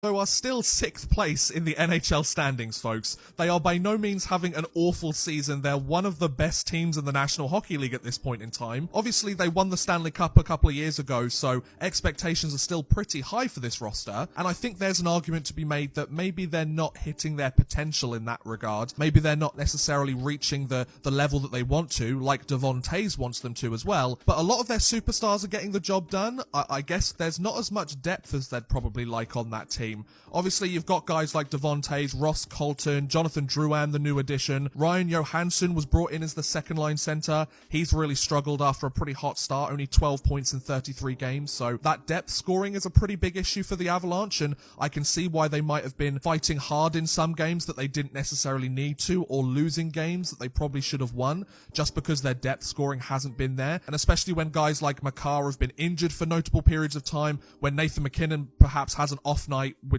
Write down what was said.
are still 6th place in the NHL standings, folks. They are by no means having an awful season. They're one of the best teams in the National Hockey League at this point in time. Obviously, they won the Stanley Cup a couple of years ago, so expectations are still pretty high for this roster. And I think there's an argument to be made that maybe they're not hitting their potential in that regard. Maybe they're not necessarily reaching the level that they want to, like Devon Toews wants them to as well. But a lot of their superstars are getting the job done. I guess there's not as much depth as they'd probably like on that team. Obviously, you've got guys like Devon Toews, Ross Colton, Jonathan Drouin, the new addition. Ryan Johansson was brought in as the second-line center. He's really struggled after a pretty hot start, only 12 points in 33 games. So that depth scoring is a pretty big issue for the Avalanche, and I can see why they might have been fighting hard in some games that they didn't necessarily need to, or losing games that they probably should have won, just because their depth scoring hasn't been there. And especially when guys like Makar have been injured for notable periods of time, when Nathan MacKinnon perhaps has an off night,